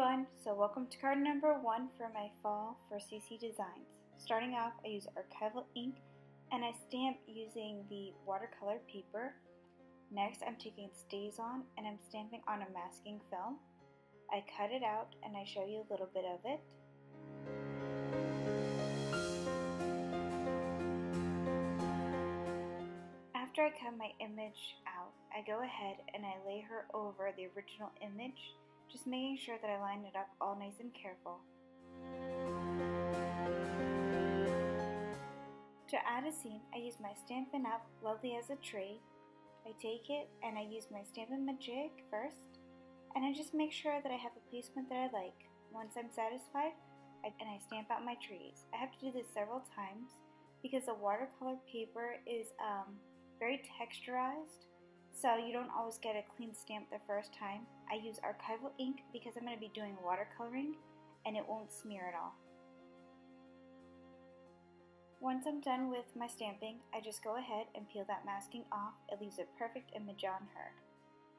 everyone, so welcome to card number 1 for my fall for CC Designs. Starting off, I use archival ink and I stamp using the watercolor paper. Next, I'm taking StazOn and I'm stamping on a masking film. I cut it out and I show you a little bit of it. After I cut my image out, I go ahead and I lay her over the original image, just making sure that I line it up all nice and careful. To add a scene, I use my Stampin' Up! Lovely as a Tree. I take it and I use my Stampin' Magic first, and I just make sure that I have a placement that I like. Once I'm satisfied, I stamp out my trees. I have to do this several times because the watercolor paper is very texturized, so you don't always get a clean stamp the first time. I use archival ink because I'm going to be doing watercoloring and it won't smear at all. Once I'm done with my stamping, I just go ahead and peel that masking off. It leaves a perfect image on her.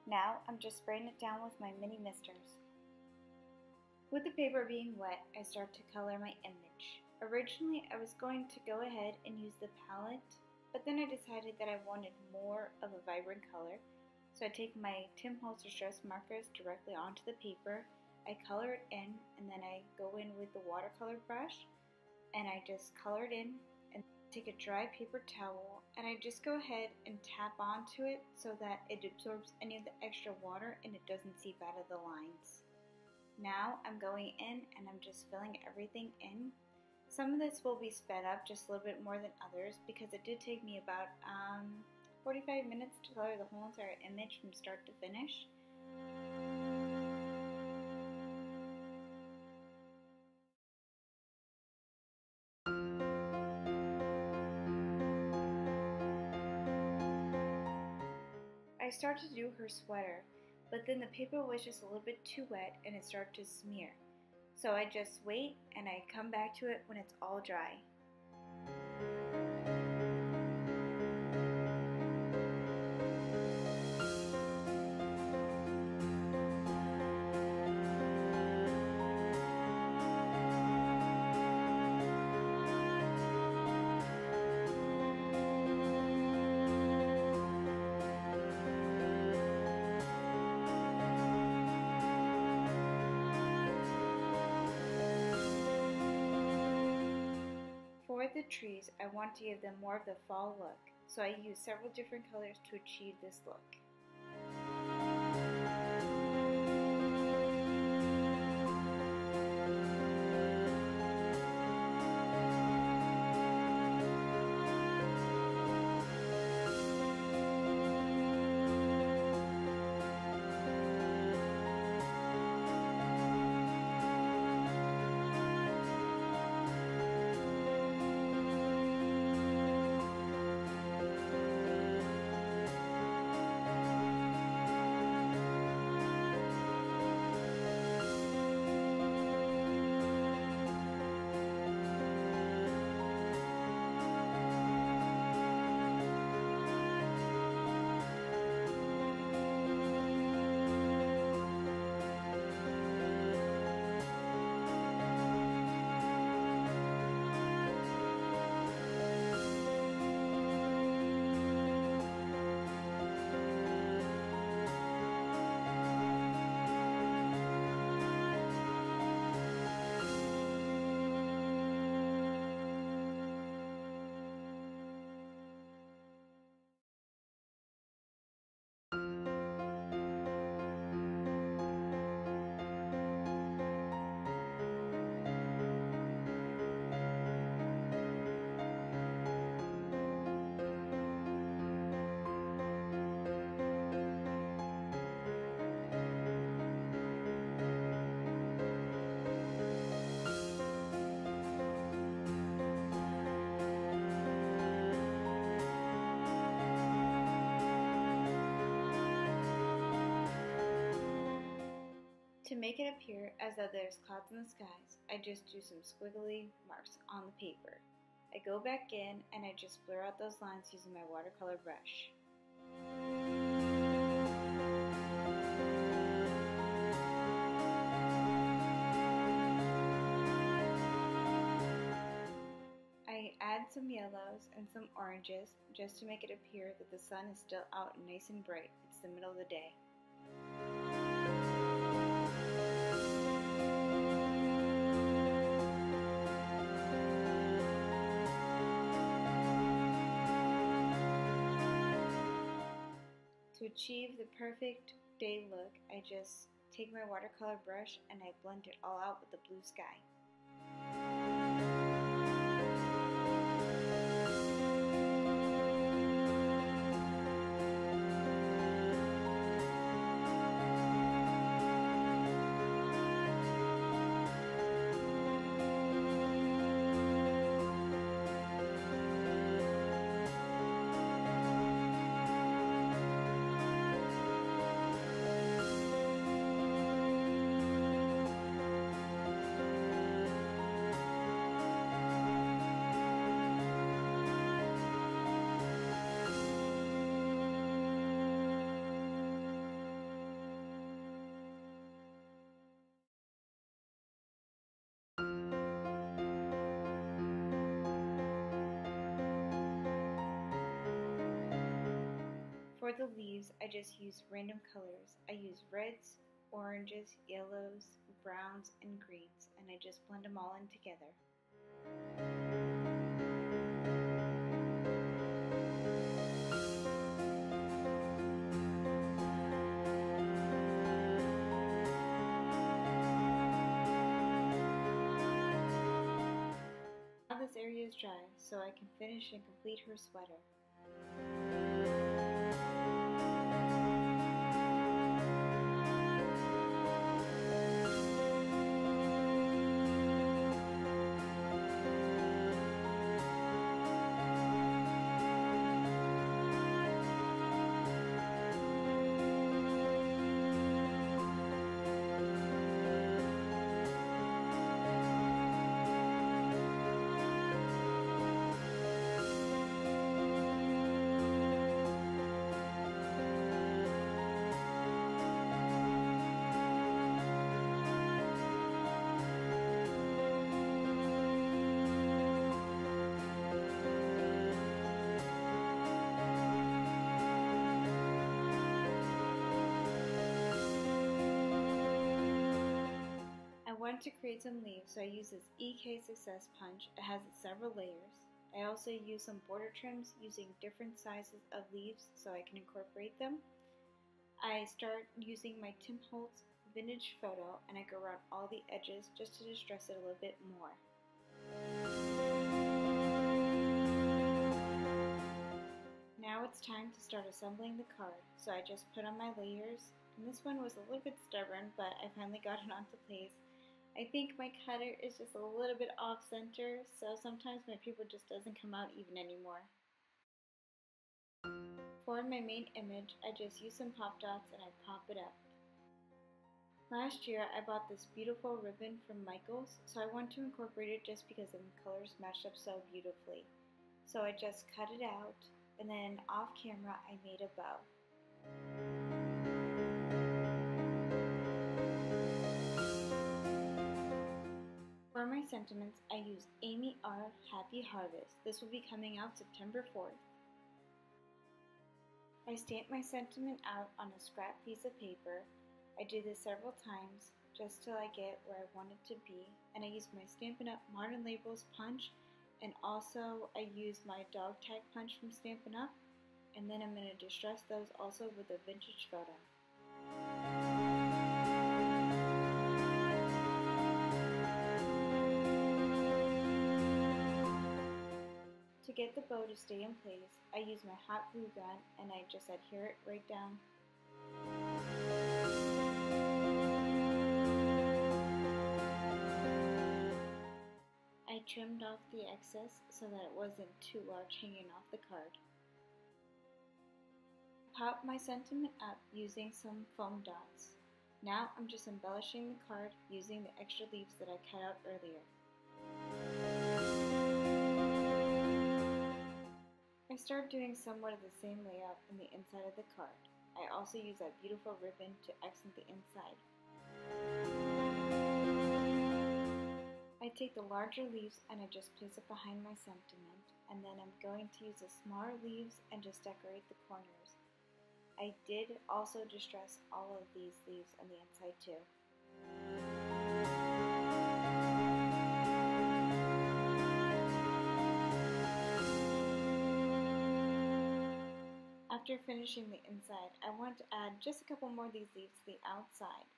Now I'm just spraying it down with my mini misters. With the paper being wet, I start to color my image. Originally I was going to go ahead and use the palette, but then I decided that I wanted more of a vibrant color. So I take my Tim Holtz distress markers directly onto the paper, I color it in, and then I go in with the watercolor brush and I just color it in and take a dry paper towel and I just go ahead and tap onto it so that it absorbs any of the extra water and it doesn't seep out of the lines. Now I'm going in and I'm just filling everything in. Some of this will be sped up just a little bit more than others because it did take me about 45 minutes to color the whole entire image from start to finish. I started to do her sweater, but then the paper was just a little bit too wet and it started to smear. So I just wait and I come back to it when it's all dry. For the trees, I want to give them more of the fall look, so I use several different colors to achieve this look. To make it appear as though there's clouds in the skies, I just do some squiggly marks on the paper. I go back in and I just blur out those lines using my watercolor brush. yellows and some oranges just to make it appear that the sun is still out and nice and bright. It's the middle of the day. To achieve the perfect day look, I just take my watercolor brush and I blend it all out with the blue sky. For the leaves, I just use random colors. I use reds, oranges, yellows, browns, and greens, and I just blend them all in together. Now this area is dry, so I can finish and complete her sweater. I want to create some leaves, so I use this EK Success punch. It has several layers. I also use some border trims using different sizes of leaves so I can incorporate them. I start using my Tim Holtz vintage photo and I go around all the edges just to distress it a little bit more. Now it's time to start assembling the card, so I just put on my layers, and this one was a little bit stubborn, but I finally got it onto place. I think my cutter is just a little bit off center, so sometimes my paper just doesn't come out even anymore. For my main image, I just use some pop dots and I pop it up. Last year I bought this beautiful ribbon from Michaels, so I want to incorporate it just because the colors matched up so beautifully. So I just cut it out, and then off camera I made a bow. For my sentiments, I use Amy R. Happy Harvest. This will be coming out September 4th. I stamp my sentiment out on a scrap piece of paper. I do this several times just till I get where I want it to be, and I use my Stampin' Up! Modern Labels punch, and also I use my dog tag punch from Stampin' Up! And then I'm going to distress those also with a vintage photo. To get the bow to stay in place, I use my hot glue gun and I just adhere it right down. I trimmed off the excess so that it wasn't too large hanging off the card. Pop my sentiment up using some foam dots. Now I'm just embellishing the card using the extra leaves that I cut out earlier. I start doing somewhat of the same layout in the inside of the card. I also use that beautiful ribbon to accent the inside. I take the larger leaves and I just place it behind my sentiment. and then I'm going to use the smaller leaves and just decorate the corners. I did also distress all of these leaves on the inside too. After finishing the inside, I want to add just a couple more of these leaves to the outside.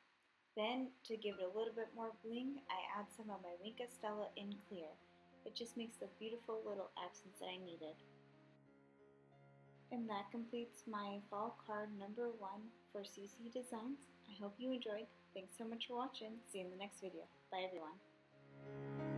Then, to give it a little bit more bling, I add some of my Wink Stella in clear. It just makes the beautiful little accents that I needed. And that completes my fall card number 1 for CCDesigns. I hope you enjoyed. Thanks so much for watching. See you in the next video. Bye everyone.